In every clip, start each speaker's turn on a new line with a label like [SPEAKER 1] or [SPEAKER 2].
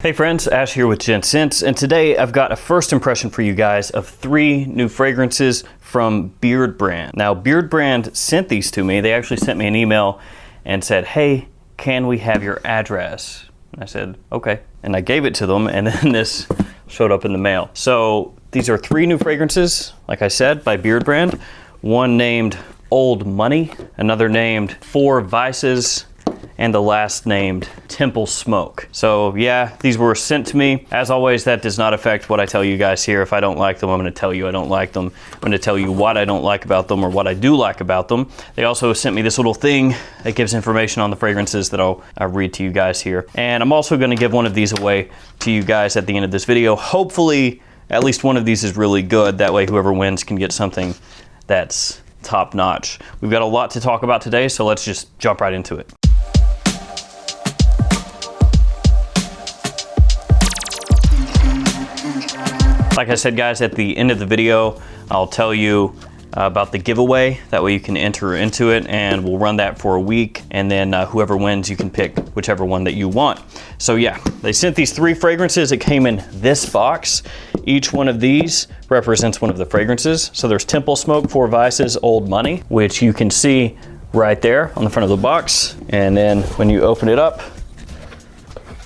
[SPEAKER 1] Hey friends, Ash here with Gents, and today I've got a first impression for you guys of 3 new fragrances from Beardbrand. Now, Beardbrand sent these to me. They actually sent me an email and said, hey, can we have your address? And I said, okay. And I gave it to them, and then this showed up in the mail. So these are 3 new fragrances, like I said, by Beardbrand. One named Old Money, another named 4 Vices, and the last named Temple Smoke. So yeah, these were sent to me. As always, that does not affect what I tell you guys here. If I don't like them, I'm gonna tell you I don't like them. I'm gonna tell you what I don't like about them or what I do like about them. They also sent me this little thing that gives information on the fragrances that I'll read to you guys here. And I'm also gonna give one of these away to you guys at the end of this video. Hopefully, at least one of these is really good. That way whoever wins can get something that's top notch. We've got a lot to talk about today, so let's just jump right into it. Like I said, guys, at the end of the video, I'll tell you about the giveaway. That way you can enter into it, and we'll run that for a week. And then whoever wins, you can pick whichever one that you want. So yeah, they sent these 3 fragrances. It came in this box. Each one of these represents one of the fragrances. So there's Temple Smoke, 4 Vices, Old Money, which you can see right there on the front of the box. And then when you open it up,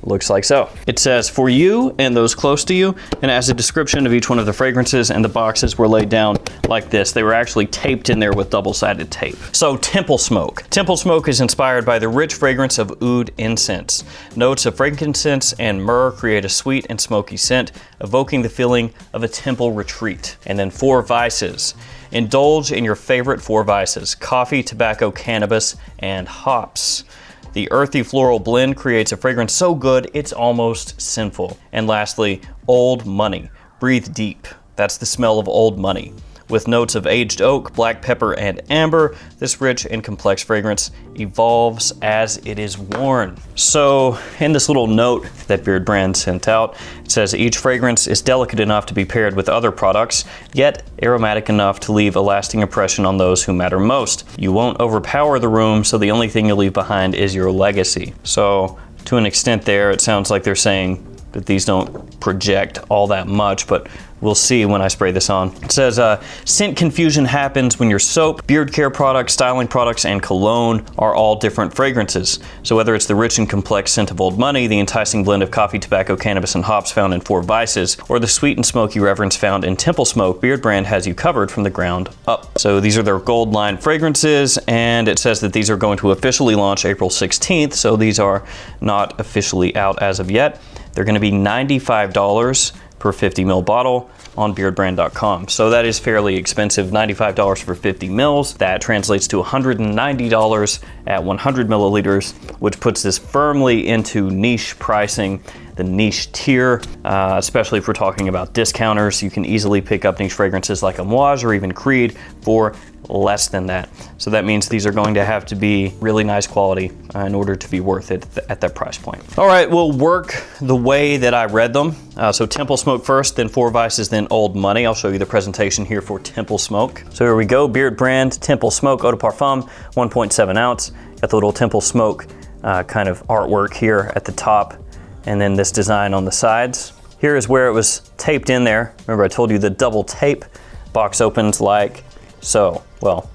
[SPEAKER 1] looks like so. It says, for you and those close to you, and as a description of each one of the fragrances, and the boxes were laid down like this. They were actually taped in there with double-sided tape. So Temple Smoke. Temple Smoke is inspired by the rich fragrance of oud incense. Notes of frankincense and myrrh create a sweet and smoky scent, evoking the feeling of a temple retreat. And then 4 Vices. Indulge in your favorite 4 vices: coffee, tobacco, cannabis, and hops. The earthy floral blend creates a fragrance so good it's almost sinful. And lastly, Old Money. Breathe deep. That's the smell of old money. With notes of aged oak, black pepper, and amber, this rich and complex fragrance evolves as it is worn. So in this little note that Beardbrand sent out, it says each fragrance is delicate enough to be paired with other products, yet aromatic enough to leave a lasting impression on those who matter most. You won't overpower the room, so the only thing you'll leave behind is your legacy. So to an extent there, it sounds like they're saying that these don't project all that much, but we'll see when I spray this on. It says, scent confusion happens when your soap, beard care products, styling products, and cologne are all different fragrances. So whether it's the rich and complex scent of Old Money, the enticing blend of coffee, tobacco, cannabis, and hops found in 4 Vices, or the sweet and smoky reverence found in Temple Smoke, Beardbrand has you covered from the ground up. So these are their gold line fragrances, and it says that these are going to officially launch April 16th, so these are not officially out as of yet. They're gonna be $95 per 50 ml bottle on beardbrand.com. So that is fairly expensive, $95 for 50 mils. That translates to $190 at 100 milliliters, which puts this firmly into niche pricing, the niche tier, especially if we're talking about discounters. You can easily pick up niche fragrances like Amouage or even Creed for less than that. So that means these are going to have to be really nice quality in order to be worth it at that price point. All right, we'll work the way that I read them. So Temple Smoke first, then 4 Vices, then Old Money. I'll show you the presentation here for Temple Smoke. So here we go, Beardbrand Temple Smoke Eau de Parfum, 1.7 ounce. Got the little Temple Smoke kind of artwork here at the top, and then this design on the sides. Here is where it was taped in there. Remember I told you the double tape. Box opens like so, well,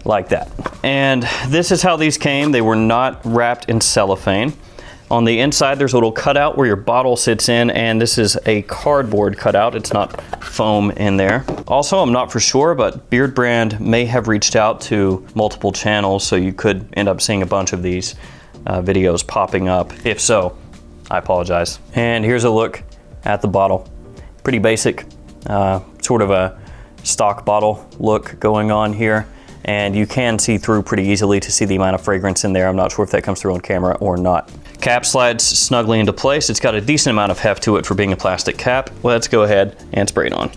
[SPEAKER 1] like that. And this is how these came. They were not wrapped in cellophane. On the inside, there's a little cutout where your bottle sits in, and this is a cardboard cutout. It's not foam in there. Also, I'm not for sure, but Beardbrand may have reached out to multiple channels, so you could end up seeing a bunch of these videos popping up. If so, I apologize. And here's a look at the bottle. Pretty basic. Sort of a stock bottle look going on here, and you can see through pretty easily to see the amount of fragrance in there. I'm not sure if that comes through on camera or not. Cap slides snugly into place. It's got a decent amount of heft to it for being a plastic cap. Let's go ahead and spray it on.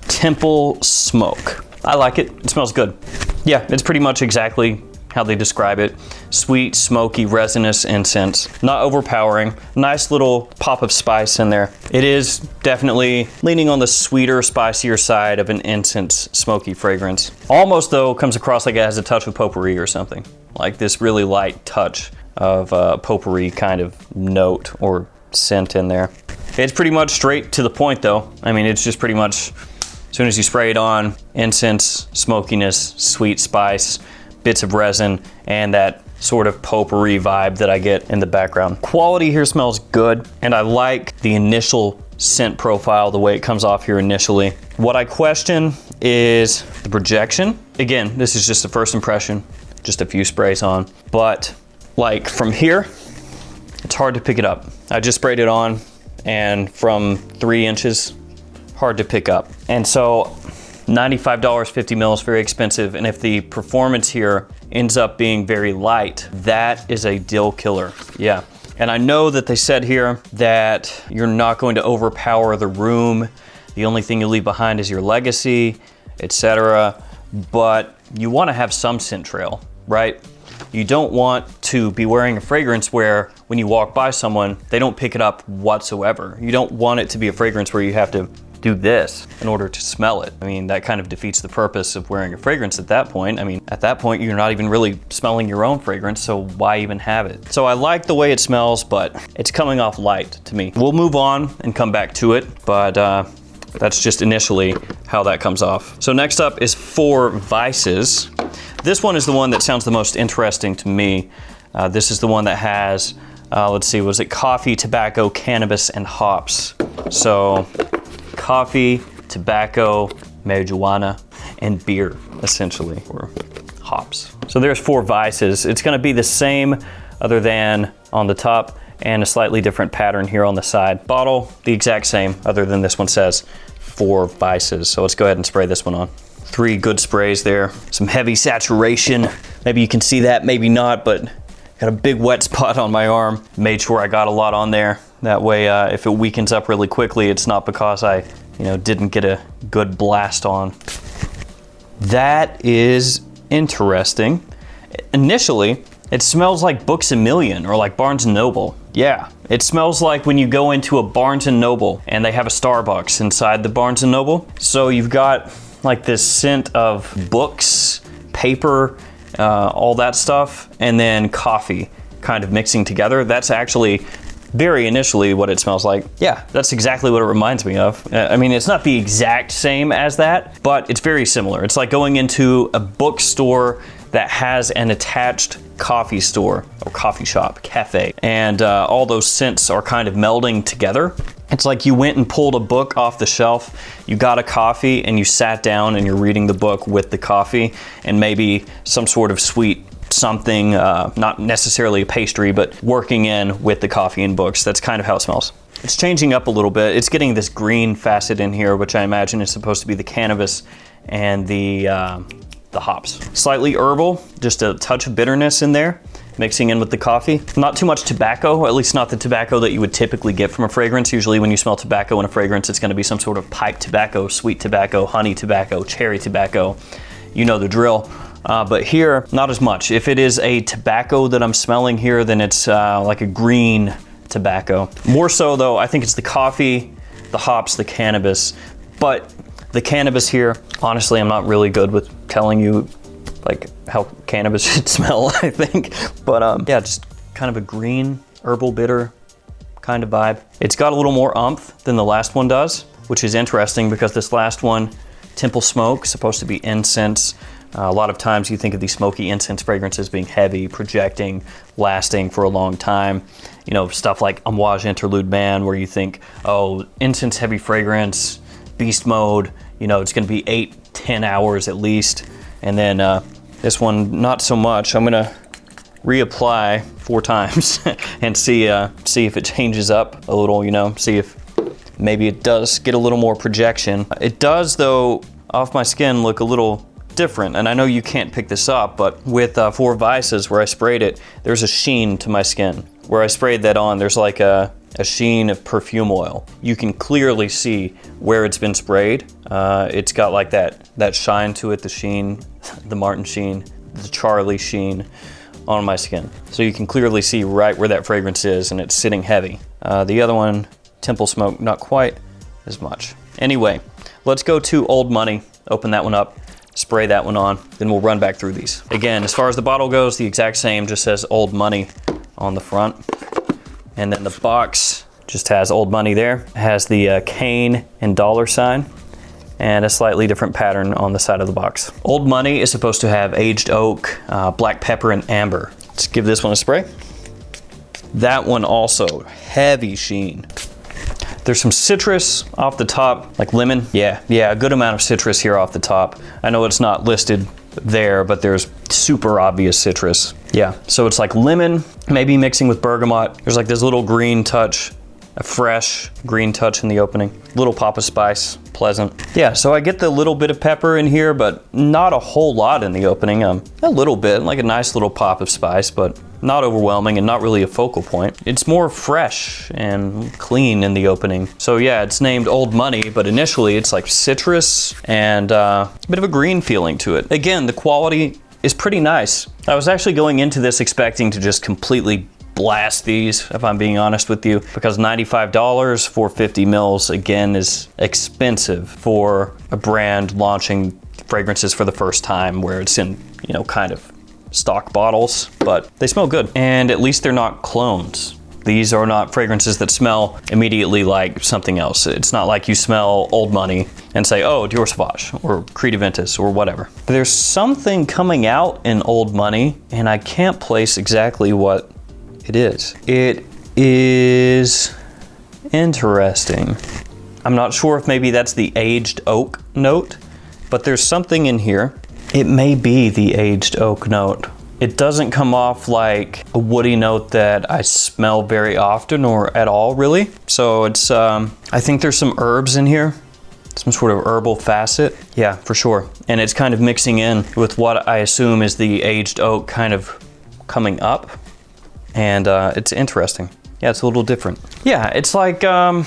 [SPEAKER 1] Temple Smoke. I like it. It smells good. Yeah, it's pretty much exactly how they describe it. Sweet, smoky, resinous incense. Not overpowering. Nice little pop of spice in there. It is definitely leaning on the sweeter, spicier side of an incense smoky fragrance. Almost though comes across like it has a touch of potpourri or something. Like this really light touch of potpourri kind of note or scent in there. It's pretty much straight to the point though. I mean, it's just pretty much, as soon as you spray it on, incense, smokiness, sweet spice, bits of resin, and that sort of potpourri vibe that I get in the background. Quality here smells good, and I like the initial scent profile, the way it comes off here initially. What I question is the projection. Again, this is just a first impression, just a few sprays on, but like from here, it's hard to pick it up. I just sprayed it on, and from 3 inches, hard to pick up. And so $95, 50 mils, very expensive. And if the performance here ends up being very light, that is a deal killer. Yeah. And I know that they said here that you're not going to overpower the room. The only thing you leave behind is your legacy, etc. But you want to have some scent trail, right? You don't want to be wearing a fragrance where when you walk by someone, they don't pick it up whatsoever. You don't want it to be a fragrance where you have to do this in order to smell it. I mean, that kind of defeats the purpose of wearing a fragrance at that point. I mean, at that point, you're not even really smelling your own fragrance, so why even have it? So I like the way it smells, but it's coming off light to me. We'll move on and come back to it, but that's just initially how that comes off. So next up is 4 Vices. This one is the one that sounds the most interesting to me. This is the one that has, let's see, was it coffee, tobacco, cannabis, and hops? So coffee, tobacco, marijuana, and beer, essentially, or hops. So there's 4 Vices. It's gonna be the same other than on the top and a slightly different pattern here on the side. Bottle, the exact same, other than this one says 4 Vices. So let's go ahead and spray this one on. 3 good sprays there. Some heavy saturation. Maybe you can see that, maybe not, but got a big wet spot on my arm. Made sure I got a lot on there. That way, if it weakens up really quickly, it's not because I, didn't get a good blast on. That is interesting. Initially, it smells like Books A Million or like Barnes & Noble. Yeah, it smells like when you go into a Barnes & Noble and they have a Starbucks inside the Barnes & Noble. So you've got like this scent of books, paper, all that stuff, and then coffee kind of mixing together. That's actually very initially what it smells like. Yeah, that's exactly what it reminds me of. I mean, it's not the exact same as that, but it's very similar. It's like going into a bookstore that has an attached coffee store or coffee shop, cafe, and all those scents are kind of melding together. It's like you went and pulled a book off the shelf, you got a coffee, and you sat down and you're reading the book with the coffee and maybe some sort of sweet something, not necessarily a pastry, but working in with the coffee and books. That's kind of how it smells. It's changing up a little bit. It's getting this green facet in here, which I imagine is supposed to be the cannabis and the hops. Slightly herbal, just a touch of bitterness in there, mixing in with the coffee. Not too much tobacco, at least not the tobacco that you would typically get from a fragrance. Usually when you smell tobacco in a fragrance, it's gonna be some sort of pipe tobacco, sweet tobacco, honey tobacco, cherry tobacco. You know the drill. But here, not as much. If it is a tobacco that I'm smelling here, then it's like a green tobacco. More so though, I think it's the coffee, the hops, the cannabis. But the cannabis here, honestly, I'm not really good with telling you like how cannabis should smell, I think. But yeah, just kind of a green, herbal, bitter kind of vibe. It's got a little more oomph than the last one does, which is interesting because this last one, Temple Smoke, supposed to be incense. A lot of times you think of these smoky incense fragrances being heavy, projecting, lasting for a long time. You know, stuff like Amouage Interlude Man, where you think, oh, incense heavy fragrance, beast mode, it's gonna be 8-10 hours at least. And then this one, not so much. I'm gonna reapply 4 times and see if it changes up a little, see if maybe it does get a little more projection. It does though, off my skin, look a little different. And I know you can't pick this up, but with 4 Vices where I sprayed it, there's a sheen to my skin. Where I sprayed that on, there's like a sheen of perfume oil. You can clearly see where it's been sprayed. It's got like that shine to it, the sheen, the Martin sheen, the Charlie sheen on my skin. So you can clearly see right where that fragrance is, and it's sitting heavy. The other one, Temple Smoke, not quite as much. Anyway, let's go to Old Money, open that one up, spray that one on, then we'll run back through these. Again, as far as the bottle goes, the exact same, just says Old Money on the front. And then the box just has Old Money there. It has the cane and dollar sign and a slightly different pattern on the side of the box. Old Money is supposed to have aged oak, black pepper, and amber. Let's give this one a spray. That one also, heavy sheen. There's some citrus off the top, like lemon. Yeah, a good amount of citrus here off the top. I know it's not listed there, but there's super obvious citrus. Yeah, so it's like lemon, maybe mixing with bergamot. There's like this little green touch, a fresh green touch in the opening. Little pop of spice, pleasant. Yeah, so I get the little bit of pepper in here, but not a whole lot in the opening. A little bit, like a nice little pop of spice, but not overwhelming and not really a focal point. It's more fresh and clean in the opening. So yeah, it's named Old Money, but initially it's like citrus and a bit of a green feeling to it. Again, the quality is pretty nice. I was actually going into this expecting to just completely blast these, if I'm being honest with you, because $95 for 50 mils, again, is expensive for a brand launching fragrances for the first time where it's in, you know, kind of stock bottles, but they smell good. And at least they're not clones. These are not fragrances that smell immediately like something else. It's not like you smell Old Money and say, oh, Dior Sauvage or Creed Aventus or whatever. There's something coming out in Old Money and I can't place exactly what it is. It is interesting. I'm not sure if maybe that's the aged oak note, but there's something in here. It may be the aged oak note. It doesn't come off like a woody note that I smell very often or at all, really. So it's, I think there's some herbs in here, some sort of herbal facet. Yeah, for sure. And it's kind of mixing in with what I assume is the aged oak kind of coming up. And it's interesting. Yeah, it's a little different. Yeah, it's like a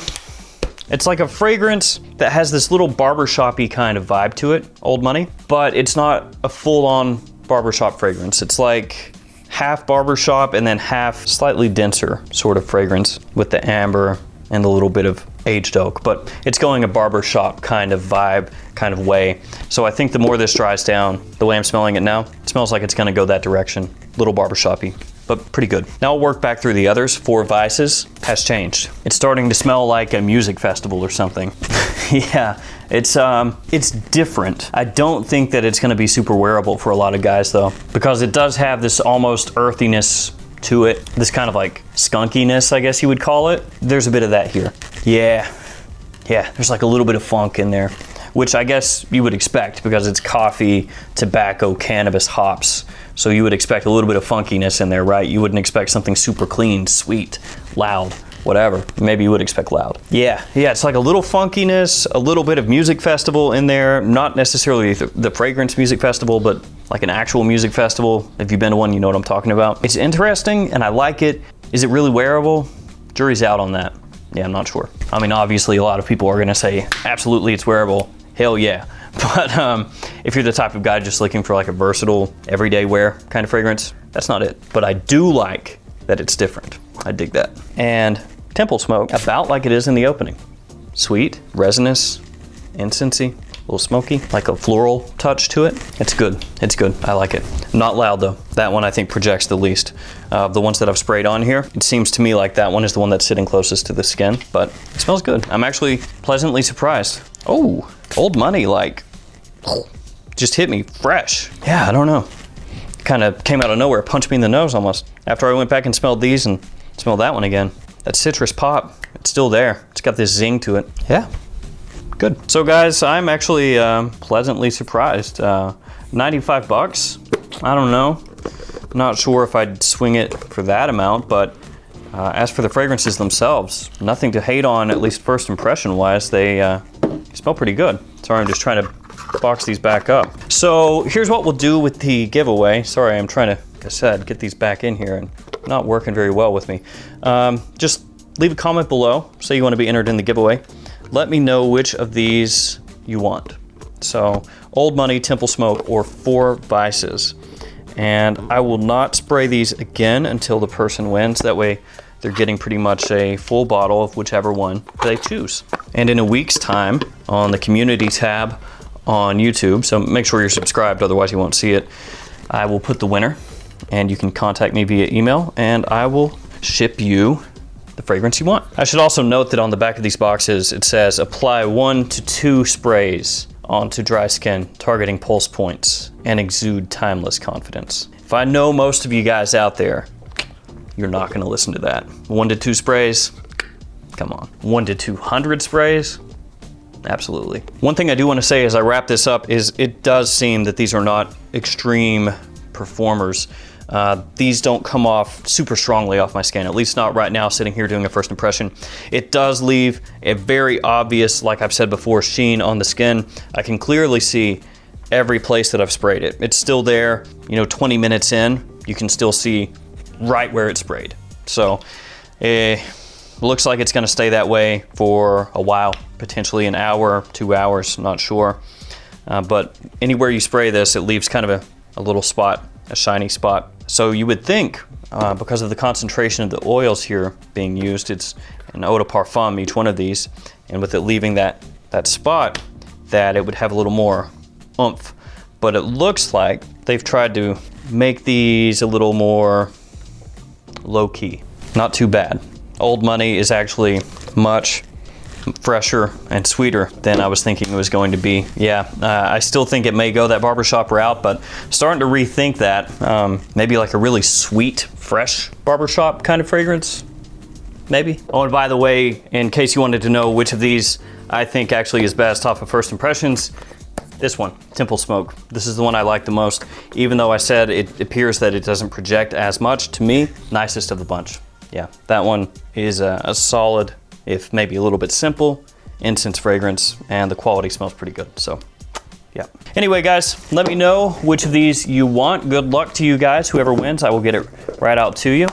[SPEAKER 1] fragrance that has this little barbershop-y kind of vibe to it, Old Money, but it's not a full-on barbershop fragrance. It's like half barbershop and then half slightly denser sort of fragrance with the amber and the little bit of aged oak, but it's going a barbershop kind of vibe, kind of way. So I think the more this dries down, the way I'm smelling it now, it smells like it's gonna go that direction, little barbershop-y, but pretty good. Now I'll work back through the others. 4 Vices has changed. It's starting to smell like a music festival or something. Yeah, it's different. I don't think that it's gonna be super wearable for a lot of guys though, because it does have this almost earthiness to it, this kind of like skunkiness, I guess you would call it. There's a bit of that here. Yeah, there's like a little bit of funk in there, which I guess you would expect because it's coffee, tobacco, cannabis, hops. So you would expect a little bit of funkiness in there, right? You wouldn't expect something super clean, sweet, loud, whatever. Maybe you would expect loud. Yeah, it's like a little funkiness, a little bit of music festival in there. Not necessarily the fragrance music festival, but like an actual music festival. If you've been to one, you know what I'm talking about. It's interesting and I like it. Is it really wearable? Jury's out on that. Yeah, I'm not sure. I mean, obviously a lot of people are gonna say, absolutely it's wearable. Hell yeah. But if you're the type of guy just looking for like a versatile, everyday wear kind of fragrance, that's not it. But I do like that it's different. I dig that. And Temple Smoke, about like it is in the opening. Sweet, resinous, incensey, a little smoky, like a floral touch to it. It's good, I like it. Not loud though. That one I think projects the least. The ones that I've sprayed on here, it seems to me like that one is the one that's sitting closest to the skin, but it smells good. I'm actually pleasantly surprised. Oh, Old Money, like, just hit me fresh. Yeah, I don't know. Kind of came out of nowhere, punched me in the nose almost. After I went back and smelled these and smelled that one again. That citrus pop, it's still there. It's got this zing to it. Yeah, good. So guys, I'm actually pleasantly surprised. 95 bucks, I don't know. Not sure if I'd swing it for that amount, but as for the fragrances themselves, nothing to hate on, at least first impression wise. They smell pretty good. Sorry, I'm just trying to box these back up. So here's what we'll do with the giveaway. Sorry, I'm trying to, like I said, get these back in here and not working very well with me. Just leave a comment below, say you want to be entered in the giveaway. Let me know which of these you want. So Old Money, Temple Smoke, or 4 Vices. And I will not spray these again until the person wins. That way they're getting pretty much a full bottle of whichever one they choose. And in a week's time, on the community tab on YouTube, so make sure you're subscribed, otherwise you won't see it, I will put the winner and you can contact me via email and I will ship you the fragrance you want. I should also note that on the back of these boxes, it says apply 1 to 2 sprays onto dry skin, targeting pulse points and exude timeless confidence. If I know most of you guys out there, you're not gonna listen to that. 1 to 2 sprays, come on. 1 to 200 sprays, absolutely. One thing I do wanna say as I wrap this up is it does seem that these are not extreme performers. These don't come off super strongly off my skin, at least not right now sitting here doing a first impression. It does leave a very obvious, like I've said before, sheen on the skin. I can clearly see every place that I've sprayed it. It's still there, you know, 20 minutes in, you can still see right where it's sprayed. So it looks like it's gonna stay that way for a while, potentially an hour, 2 hours, not sure. But anywhere you spray this, it leaves kind of a little spot, a shiny spot. So you would think, because of the concentration of the oils here being used, it's an eau de parfum, each one of these, and with it leaving that spot, that it would have a little more oomph. But it looks like they've tried to make these a little more low-key. Not too bad. Old Money is actually much fresher and sweeter than I was thinking it was going to be. Yeah, I still think it may go that barbershop route, but starting to rethink that. Maybe like a really sweet, fresh barbershop kind of fragrance, maybe. Oh, and by the way, in case you wanted to know which of these I think actually is best off of first impressions, this one, Temple Smoke. This is the one I like the most, even though I said it appears that it doesn't project as much. To me, nicest of the bunch. Yeah, that one is a solid, if maybe a little bit simple, incense fragrance, and the quality smells pretty good, so yeah. Anyway, guys, let me know which of these you want. Good luck to you guys. Whoever wins, I will get it right out to you.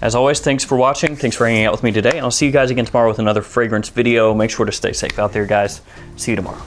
[SPEAKER 1] As always, thanks for watching. Thanks for hanging out with me today, and I'll see you guys again tomorrow with another fragrance video. Make sure to stay safe out there, guys. See you tomorrow.